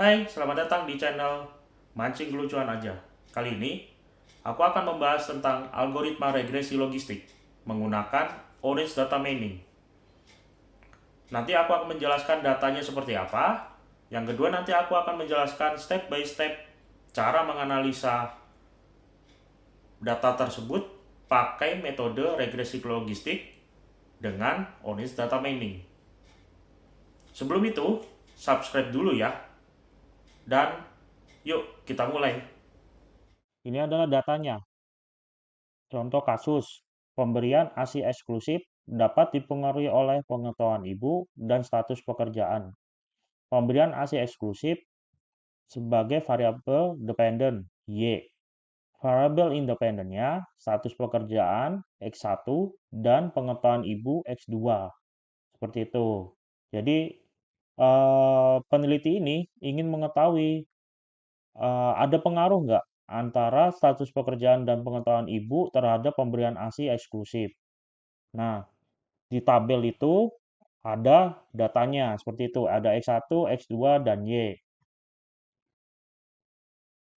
Hai, selamat datang di channel Mancing Kelucuan Aja. Kali ini, aku akan membahas tentang algoritma regresi logistik menggunakan Orange Data Mining. Nanti aku akan menjelaskan datanya seperti apa. Yang kedua, nanti aku akan menjelaskan step by step cara menganalisa data tersebut pakai metode regresi logistik dengan Orange Data Mining. Sebelum itu, subscribe dulu ya. Dan yuk kita mulai. Ini adalah datanya. Contoh kasus, pemberian ASI eksklusif dapat dipengaruhi oleh pengetahuan ibu dan status pekerjaan. Pemberian ASI eksklusif sebagai variabel dependen Y. Variabel independennya status pekerjaan X1 dan pengetahuan ibu X2. Seperti itu. Jadi peneliti ini ingin mengetahui ada pengaruh nggak antara status pekerjaan dan pengetahuan ibu terhadap pemberian ASI eksklusif. Nah, di tabel itu ada datanya seperti itu, ada X1, X2, dan Y.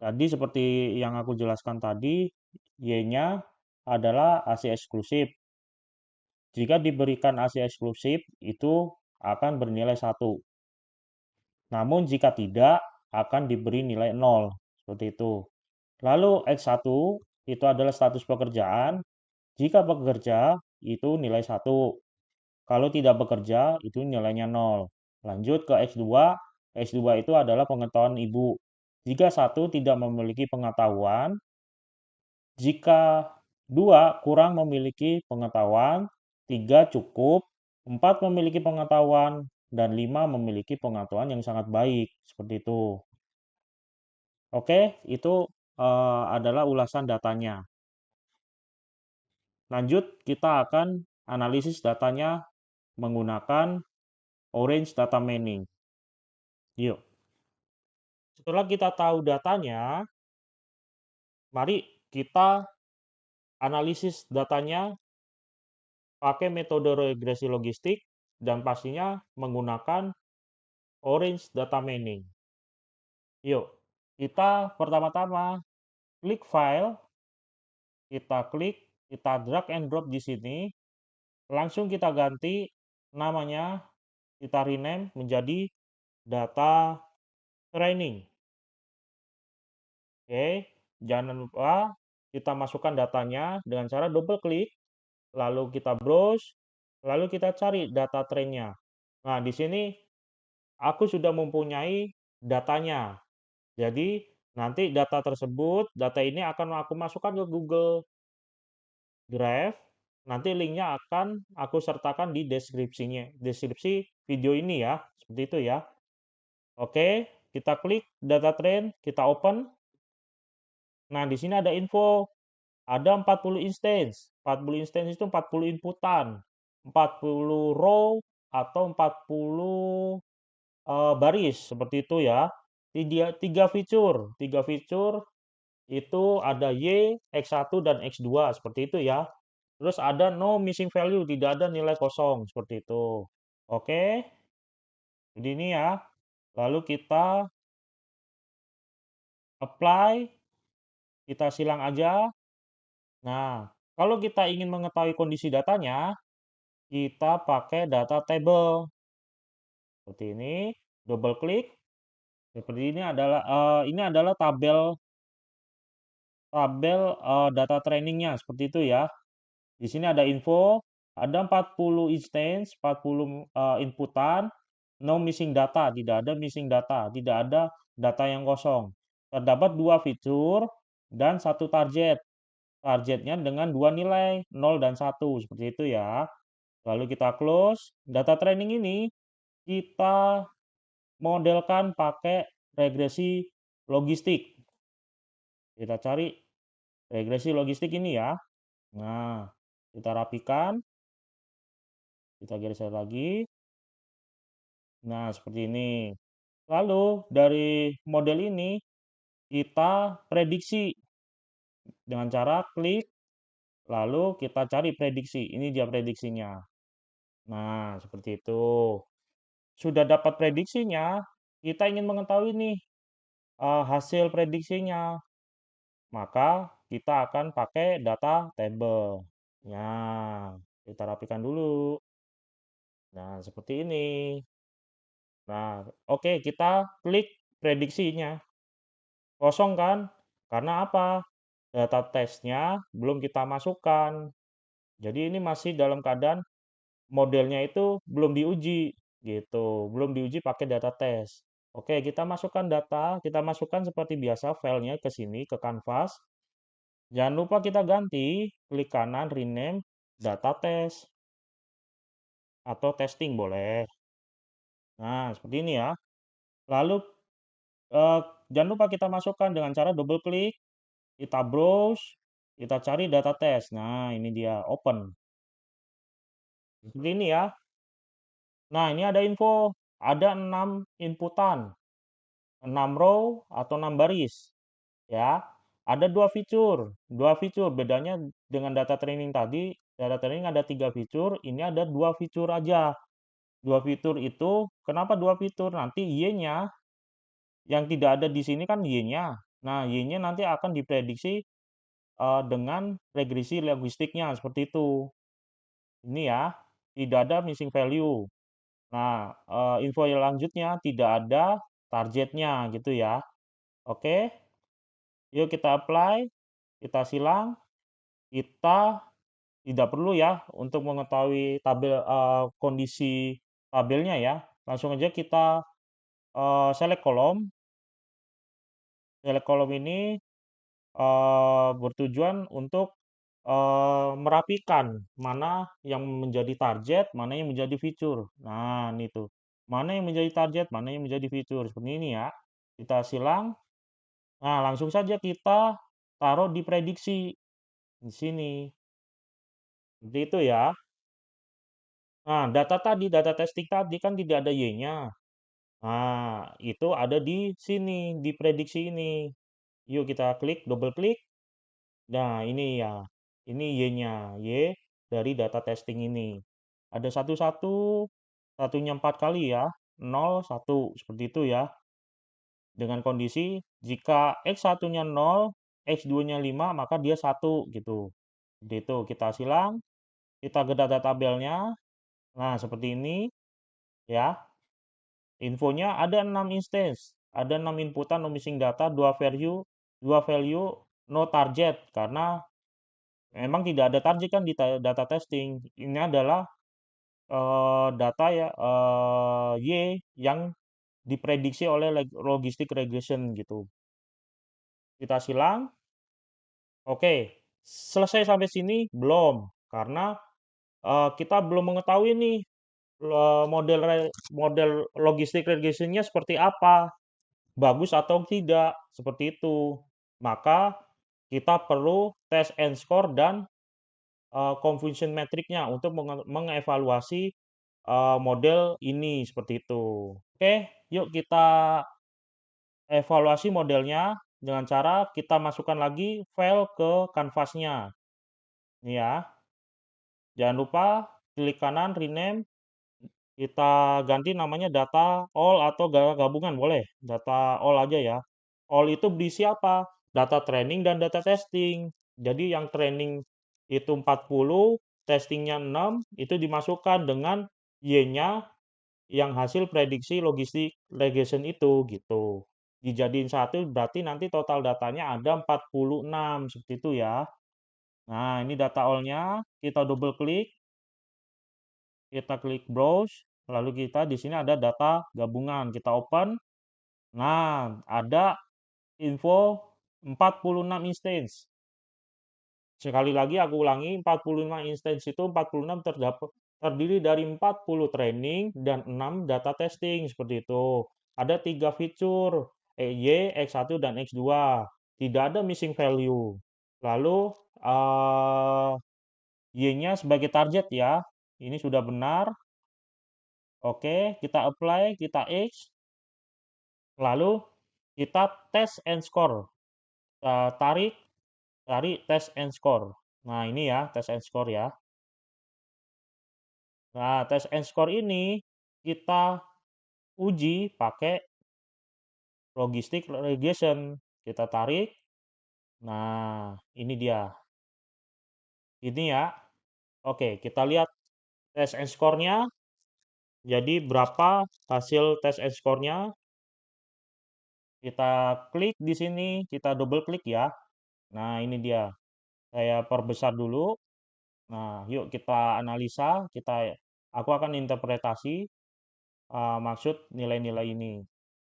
Tadi seperti yang aku jelaskan tadi, Y-nya adalah ASI eksklusif. Jika diberikan ASI eksklusif, itu akan bernilai 1. Namun jika tidak, akan diberi nilai 0. Seperti itu. Lalu X1 itu adalah status pekerjaan. Jika bekerja, itu nilai 1. Kalau tidak bekerja, itu nilainya 0. Lanjut ke X2. X2 itu adalah pengetahuan ibu. Jika 1 tidak memiliki pengetahuan, jika 2 kurang memiliki pengetahuan, 3 cukup, 4 memiliki pengetahuan, dan 5 memiliki pengetahuan yang sangat baik. Seperti itu. Oke, itu adalah ulasan datanya. Lanjut, kita akan analisis datanya menggunakan Orange Data Mining. Yuk. Setelah kita tahu datanya, mari kita analisis datanya pakai metode regresi logistik dan pastinya menggunakan Orange Data Mining. Yuk, kita pertama-tama klik file, kita drag and drop di sini, langsung kita ganti namanya, kita rename menjadi data training. Oke, jangan lupa kita masukkan datanya dengan cara double klik, lalu kita browse, lalu kita cari data trennya. Nah, di sini aku sudah mempunyai datanya. Jadi, nanti data tersebut, data ini akan aku masukkan ke Google Drive. Nanti linknya akan aku sertakan di deskripsi video ini ya. Seperti itu ya. Oke, kita klik data trend, kita open. Nah, di sini ada info. Ada 40 instance. 40 instance itu 40 inputan. 40 row atau 40 baris seperti itu ya. Tiga fitur. Tiga fitur itu ada Y, X1 dan X2 seperti itu ya. Terus ada no missing value, tidak ada nilai kosong seperti itu. Oke. Jadi ini ya. Lalu kita apply, kita silang aja. Nah, kalau kita ingin mengetahui kondisi datanya, kita pakai data table. Seperti ini, double klik. Seperti ini adalah tabel data trainingnya seperti itu ya. Di sini ada info, ada 40 instance, 40 inputan, no missing data, tidak ada missing data, tidak ada data yang kosong. Terdapat 2 fitur dan 1 target. Targetnya dengan 2 nilai, 0 dan 1, seperti itu ya. Lalu kita close. Data training ini kita modelkan pakai regresi logistik. Kita cari regresi logistik ini ya. Nah, kita rapikan. Kita geser lagi. Nah, seperti ini. Lalu dari model ini kita prediksi dengan cara klik, lalu kita cari prediksi. Ini dia prediksinya. Nah, seperti itu. Sudah dapat prediksinya, kita ingin mengetahui nih hasil prediksinya, maka kita akan pakai data table. Nah, kita rapikan dulu. Nah, seperti ini. Nah, oke, kita klik prediksinya. Kosong kan? Karena apa? Data tesnya belum kita masukkan. Jadi ini masih dalam keadaan modelnya itu belum diuji gitu, belum diuji pakai data test. Oke, kita masukkan data, kita masukkan seperti biasa filenya ke sini ke kanvas. Jangan lupa kita ganti, klik kanan rename data test atau testing boleh. Nah, seperti ini ya. Lalu eh, jangan lupa kita masukkan dengan cara double klik, kita browse, kita cari data test. Nah, ini dia open. Seperti ini ya. Nah, ini ada info, ada 6 inputan, 6 row atau 6 baris, ya. Ada dua fitur. Bedanya dengan data training tadi, data training ada 3 fitur, ini ada 2 fitur aja. 2 fitur itu, kenapa 2 fitur? Nanti Y-nya, yang tidak ada di sini kan Y-nya. Nah, Y-nya nanti akan diprediksi dengan regresi logistiknya, seperti itu. Ini ya, tidak ada missing value. Nah, info yang lanjutnya tidak ada targetnya gitu ya. Oke, yuk kita apply, kita silang, kita tidak perlu ya untuk mengetahui tabel kondisi tabelnya ya. Langsung aja kita select kolom. Select kolom ini bertujuan untuk merapikan mana yang menjadi target, mana yang menjadi fitur. Nah, ini tuh. Mana yang menjadi target, mana yang menjadi fitur. Seperti ini ya. Kita silang. Nah, langsung saja kita taruh di prediksi di sini. Seperti itu ya. Nah, data testing tadi kan tidak ada Y-nya. Nah, itu ada di sini, di prediksi ini. Yuk kita klik, double klik. Nah, ini ya. Ini Y-nya. Y dari data testing ini. Ada satu-satu, satunya 4 kali ya. 0, 1. Seperti itu ya. Dengan kondisi jika X1-nya 0, X2-nya 5, maka dia 1 gitu. Seperti itu. Kita silang, kita ke data tabelnya. Nah, seperti ini ya. Infonya ada 6 instance, ada 6 inputan no missing data, 2 value no target karena memang tidak ada target kan di data testing. Ini adalah data ya Y yang diprediksi oleh logistic regression gitu. Kita silang. Oke, selesai sampai sini belum karena kita belum mengetahui nih model logistic regressionnya seperti apa, bagus atau tidak, seperti itu. Maka kita perlu test and score dan confusion metricnya untuk mengevaluasi model ini seperti itu. Oke, yuk kita evaluasi modelnya dengan cara kita masukkan lagi file ke kanvasnya. Ini ya. Jangan lupa klik kanan rename, kita ganti namanya data all atau gabungan boleh. Data all aja ya. All itu berisi apa? Data training dan data testing. Jadi yang training itu 40, testingnya 6, itu dimasukkan dengan Y-nya yang hasil prediksi logistik regression itu gitu. Dijadiin satu berarti nanti total datanya ada 46 seperti itu ya. Nah, ini data all-nya, kita double klik, kita klik browse, lalu kita di sini ada data gabungan, kita open. Nah, ada info 46 instance. Sekali lagi aku ulangi, 45 instance itu 46 terdiri dari 40 training dan 6 data testing seperti itu. Ada 3 fitur, Y, X1 dan X2. Tidak ada missing value. Lalu Y-nya sebagai target ya. Ini sudah benar. Oke, kita apply, kita X. Lalu kita test and score. Kita tarik test and score. Nah, ini ya, test and score ya. Nah, test and score ini kita uji pakai logistic regression. Kita tarik. Nah, ini dia. Ini ya. Oke, kita lihat test and score-nya. Jadi berapa hasil test and score-nya? Kita klik di sini, kita double klik ya. Nah, ini dia. Saya perbesar dulu. Nah, yuk kita analisa, aku akan interpretasi maksud nilai-nilai ini.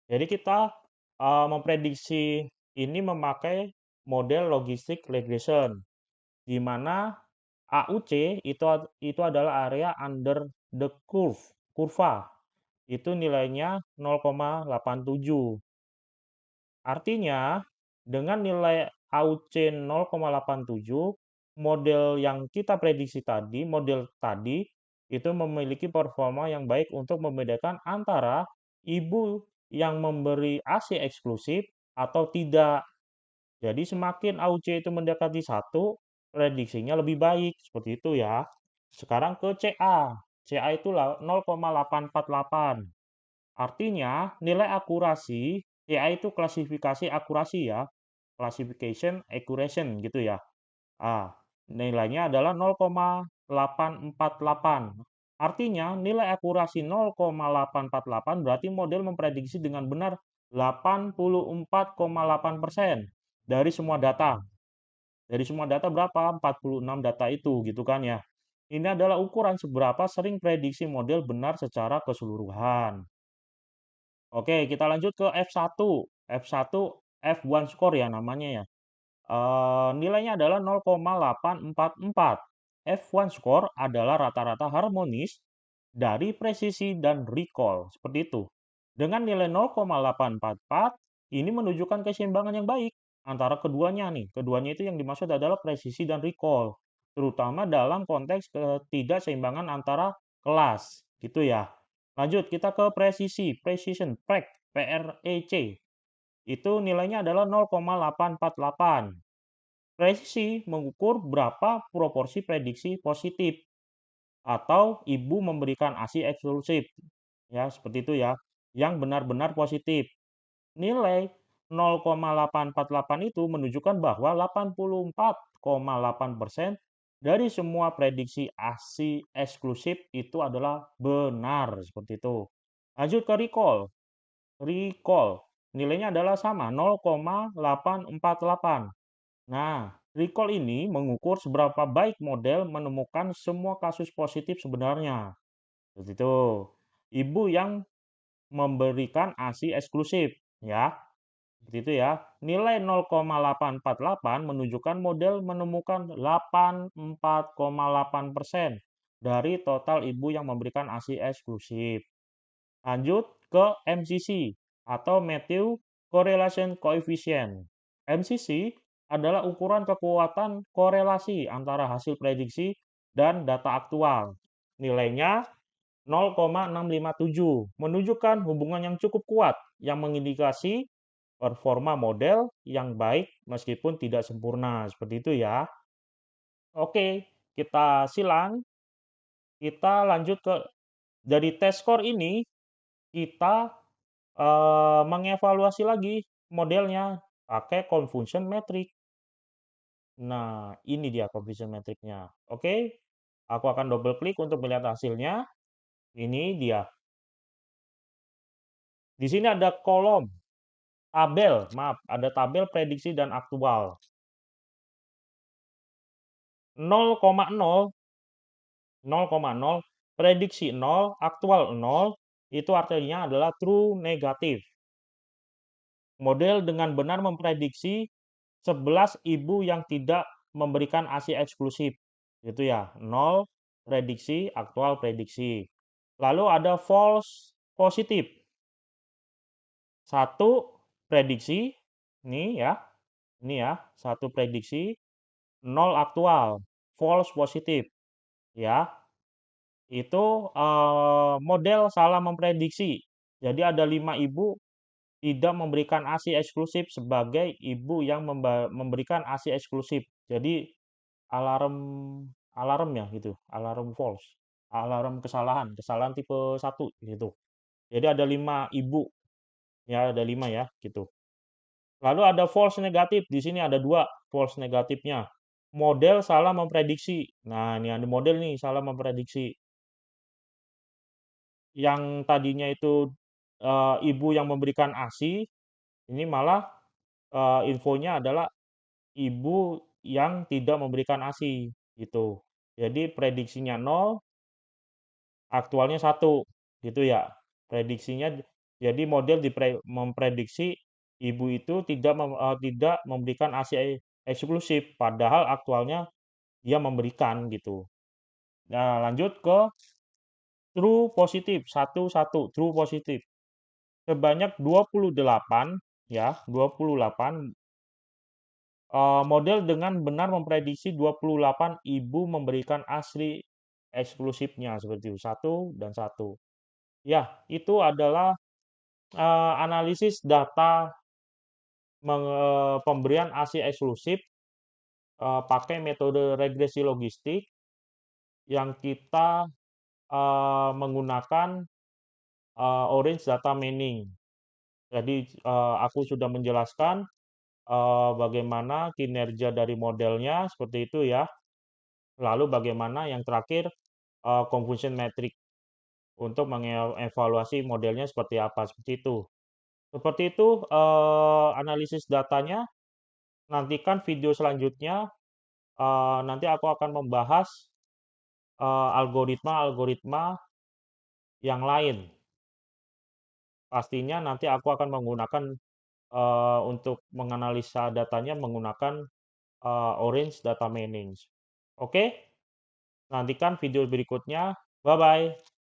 Jadi kita memprediksi ini memakai model logistic regression, di mana AUC itu adalah area under the curve, kurva. Itu nilainya 0,87. Artinya, dengan nilai AUC 0,87, model yang kita prediksi tadi, model tadi, itu memiliki performa yang baik untuk membedakan antara ibu yang memberi ASI eksklusif atau tidak. Jadi semakin AUC itu mendekati 1, prediksinya lebih baik. Seperti itu ya. Sekarang ke CA. CA itu 0,848. Artinya, nilai akurasi, CA itu klasifikasi akurasi ya, classification accuracy gitu ya. Nilainya adalah 0,848. Artinya, nilai akurasi 0,848 berarti model memprediksi dengan benar 84,8% dari semua data. Dari semua data berapa? 46 data itu gitu kan ya. Ini adalah ukuran seberapa sering prediksi model benar secara keseluruhan. Oke, kita lanjut ke F1. F1 F1 score ya namanya ya. Nilainya adalah 0,844. F1 score adalah rata-rata harmonis dari presisi dan recall. Seperti itu. Dengan nilai 0,844, ini menunjukkan keseimbangan yang baik antara keduanya nih. Keduanya itu yang dimaksud adalah presisi dan recall. Terutama dalam konteks ketidakseimbangan antara kelas. Gitu ya. Lanjut, kita ke presisi, precision, PREC. Itu nilainya adalah 0,848. Presisi mengukur berapa proporsi prediksi positif atau ibu memberikan ASI eksklusif. Ya, seperti itu ya. Yang benar-benar positif. Nilai 0,848 itu menunjukkan bahwa 84,8% dari semua prediksi ASI eksklusif itu adalah benar. Seperti itu. Lanjut ke recall. Recall. Nilainya adalah sama, 0,848. Nah, recall ini mengukur seberapa baik model menemukan semua kasus positif sebenarnya. Seperti itu. Ibu yang memberikan ASI eksklusif, ya. Seperti itu ya. Nilai 0,848 menunjukkan model menemukan 84,8% dari total ibu yang memberikan ASI eksklusif. Lanjut ke MCC atau Matthew Correlation Coefficient. MCC adalah ukuran kekuatan korelasi antara hasil prediksi dan data aktual. Nilainya 0,657, menunjukkan hubungan yang cukup kuat yang mengindikasi performa model yang baik meskipun tidak sempurna. Seperti itu ya. Oke, kita silang. Kita lanjut ke dari test score ini kita mengevaluasi lagi modelnya pakai confusion metric. Nah, ini dia confusion metricnya. Oke, aku akan double klik untuk melihat hasilnya. Ini dia. Di sini ada kolom tabel, maaf, ada tabel prediksi dan aktual. 0,0, 0,0, prediksi 0, aktual 0, itu artinya adalah true negatif. Model dengan benar memprediksi 11 ibu yang tidak memberikan ASI eksklusif. Itu ya, 0 prediksi, aktual prediksi. Lalu ada false positif. 1 prediksi, ini ya, 1 prediksi, 0 aktual, false positif. Ya, itu model salah memprediksi. Jadi ada 5 ibu tidak memberikan ASI eksklusif sebagai ibu yang memberikan ASI eksklusif. Jadi alarm alarm ya gitu, alarm false, alarm kesalahan tipe 1 gitu. Jadi ada 5 ibu Ya, ada 5 ya, gitu. Lalu ada false negatif, di sini ada 2 false negatifnya. Model salah memprediksi. Nah, ini ada model nih salah memprediksi. Yang tadinya itu, ibu yang memberikan ASI, ini malah, infonya adalah ibu yang tidak memberikan ASI, gitu. Jadi prediksinya 0, aktualnya 1, gitu ya. Prediksinya jadi model memprediksi ibu itu tidak memberikan ASI eksklusif, padahal aktualnya dia memberikan, gitu. Nah, lanjut ke true positif, 1, 1, true positif. Sebanyak 28 ya, 28 model dengan benar memprediksi 28 ibu memberikan ASI eksklusifnya seperti itu, 1 dan 1. Ya, itu adalah, analisis data pemberian ASI eksklusif, pakai metode regresi logistik yang kita, menggunakan, orange data mining. Jadi, aku sudah menjelaskan, bagaimana kinerja dari modelnya seperti itu ya. Lalu bagaimana yang terakhir, confusion metric untuk mengevaluasi modelnya seperti apa, seperti itu. Seperti itu, analisis datanya. Nantikan video selanjutnya, nanti aku akan membahas, algoritma-algoritma yang lain. Pastinya nanti aku akan menggunakan, untuk menganalisa datanya menggunakan, orange data mining. Oke, nantikan video berikutnya. Bye-bye.